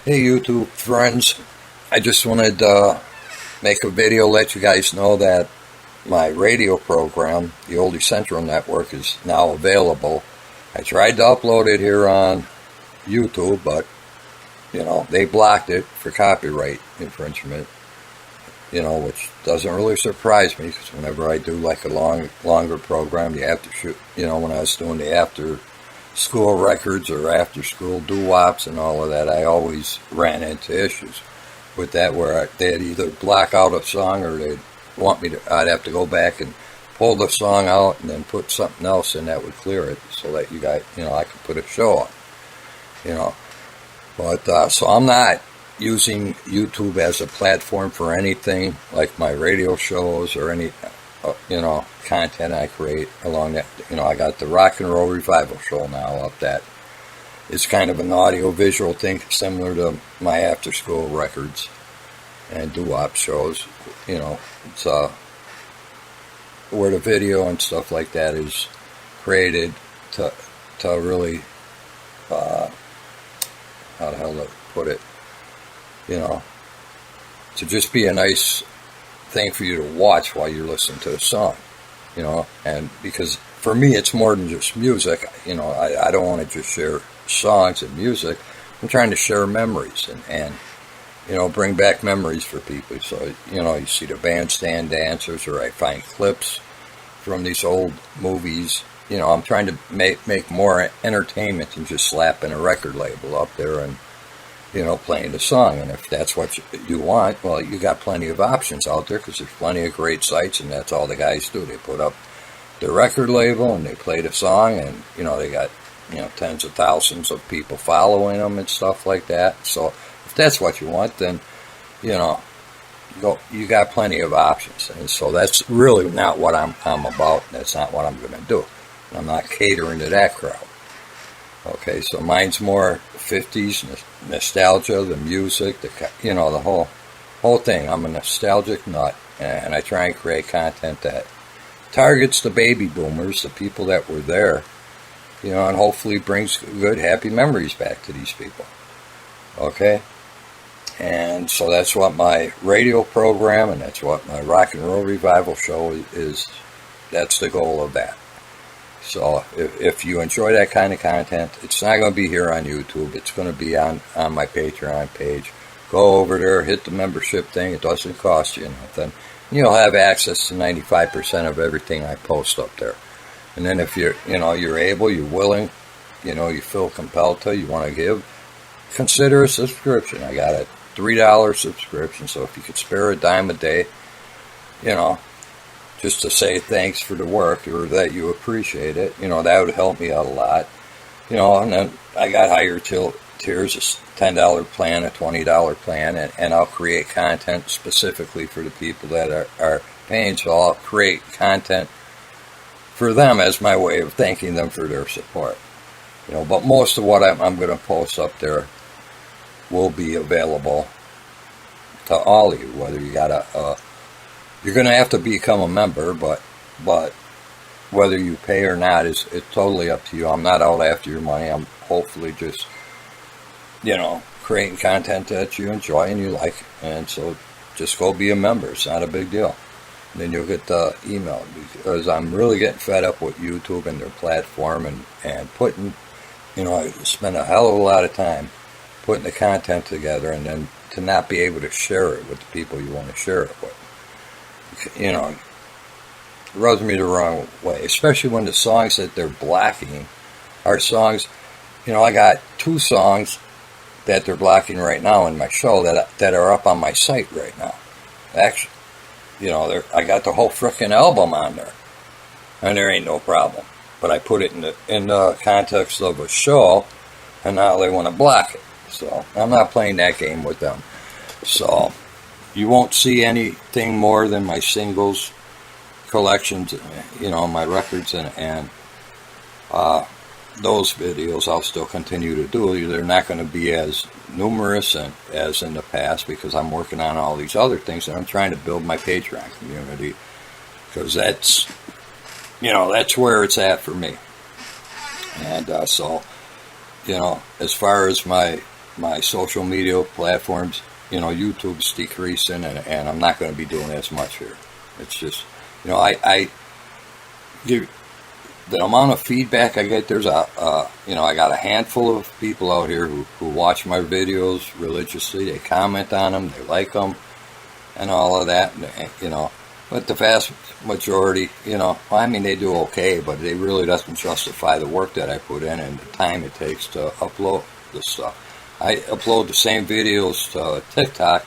Hey YouTube friends, I just wanted to make a video, let you guys know that my radio program, the Oldies Central Network, is now available. I tried to upload it here on YouTube, but, they blocked it for copyright infringement, which doesn't really surprise me, because whenever I do like a longer program, the after shoot, when I was doing the after school records or after school doo-wops and all of that, I always ran into issues with that where they'd either block out a song or they'd want me to, I'd have to go back and pull the song out and then put something else in that would clear it so that you guys, I could put a show on, But, so I'm not using YouTube as a platform for anything like my radio shows or any, content I create along that. I got the Rock and Roll Revival show now up that. It's kind of an audio-visual thing similar to my after-school records and doo-wop shows. It's where the video and stuff like that is created to really, how the hell to put it, to just be a nice thing for you to watch while you're listening to the song, and because for me it's more than just music. I don't want to just share songs and music. I'm trying to share memories and bring back memories for people. So you see the bandstand dancers, or I find clips from these old movies. I'm trying to make more entertainment than just slapping a record label up there and playing the song. And if that's what you want, well, you got plenty of options out there, because there's plenty of great sites, and that's all the guys do. They put up the record label and they play the song, and they got tens of thousands of people following them and stuff like that. So if that's what you want, then you got plenty of options. And so that's really not what I'm about. That's not what I'm going to do. I'm not catering to that crowd. Okay, so mine's more 50s nostalgia, the music, the whole thing. I'm a nostalgic nut, and I try and create content that targets the baby boomers, the people that were there, and hopefully brings good, happy memories back to these people. Okay? And so that's what my radio program, and that's what my Rock and Roll Revival show is. That's the goal of that. So if you enjoy that kind of content, it's not going to be here on YouTube. It's going to be on my Patreon page. Go over there, hit the membership thing. It doesn't cost you nothing. You'll have access to 95% of everything I post up there. And then if you're able, you're willing, you feel compelled to, you want to give, consider a subscription. I got a $3 subscription, so if you could spare a dime a day, just to say thanks for the work, or that you appreciate it, that would help me out a lot. And then I got higher tiers, a $10 plan, a $20 plan, and I'll create content specifically for the people that are paying, so I'll create content for them as my way of thanking them for their support. But most of what I'm going to post up there will be available to all of you, whether you got you're going to have to become a member, but whether you pay or not it's totally up to you. I'm not out after your money. I'm hopefully just, creating content that you enjoy and you like. And so just go be a member. It's not a big deal. And then you'll get the email, because I'm really getting fed up with YouTube and their platform and putting, I spend a hell of a lot of time putting the content together, and then to not be able to share it with the people you want to share it with. It rubs me the wrong way, especially when the songs that they're blocking are songs. I got 2 songs that they're blocking right now in my show that are up on my site right now. Actually, I got the whole frickin' album on there, and there ain't no problem. But I put it in the context of a show, and now they want to block it. So I'm not playing that game with them. So you won't see anything more than my singles collections, my records, and those videos I'll still continue to do. They're not going to be as numerous as in the past, because I'm working on all these other things, and I'm trying to build my Patreon community, because that's where it's at for me. And so, as far as my my social media platforms, YouTube's decreasing, and I'm not going to be doing as much here. It's just, I give the amount of feedback I get. There's I got a handful of people out here who watch my videos religiously. They comment on them, they like them, and all of that, But the vast majority, they do okay, but it really doesn't justify the work that I put in and the time it takes to upload this stuff. I upload the same videos to TikTok.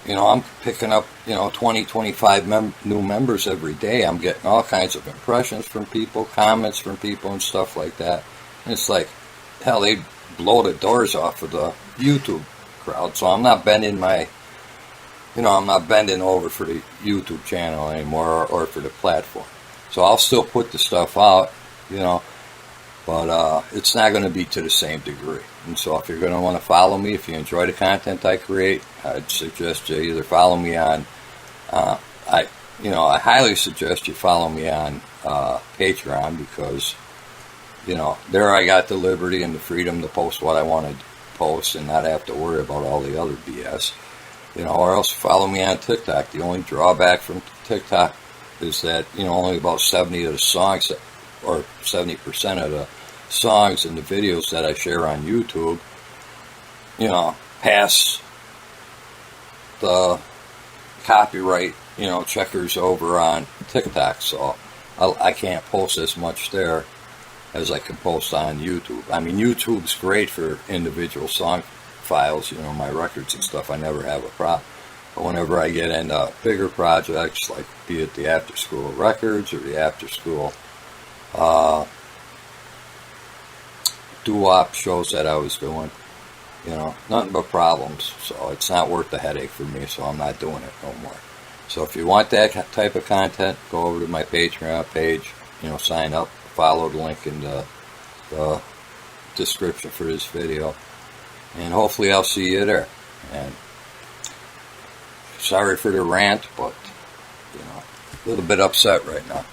I'm picking up, 20, 25 new members every day. I'm getting all kinds of impressions from people, comments from people, and stuff like that. And it's like, hell, they blow the doors off of the YouTube crowd. So I'm not bending over for the YouTube channel anymore or for the platform. So I'll still put the stuff out, but it's not going to be to the same degree. And so if you're going to want to follow me, if you enjoy the content I create, I'd suggest you either follow me on, I highly suggest you follow me on Patreon, because, there I got the liberty and the freedom to post what I want to post and not have to worry about all the other BS. Or else follow me on TikTok. The only drawback from TikTok is that, only about 70 of the songs, or 70% of the songs and the videos that I share on YouTube, pass the copyright, checkers over on TikTok. So I can't post as much there as I can post on YouTube. I mean, YouTube's great for individual song files, my records and stuff. I never have a problem. But whenever I get into bigger projects, like be it the after school records or the after school doo-wop shows that I was doing, nothing but problems. So it's not worth the headache for me, so I'm not doing it no more. So if you want that type of content, go over to my Patreon page, sign up, follow the link in the description for this video, and hopefully I'll see you there. And sorry for the rant, but a little bit upset right now.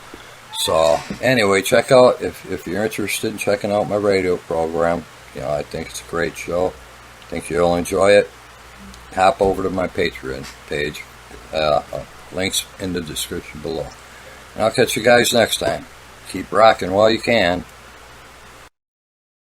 So anyway, check out, if you're interested in checking out my radio program, I think it's a great show. I think you'll enjoy it. Hop over to my Patreon page. Links in the description below. And I'll catch you guys next time. Keep rocking while you can.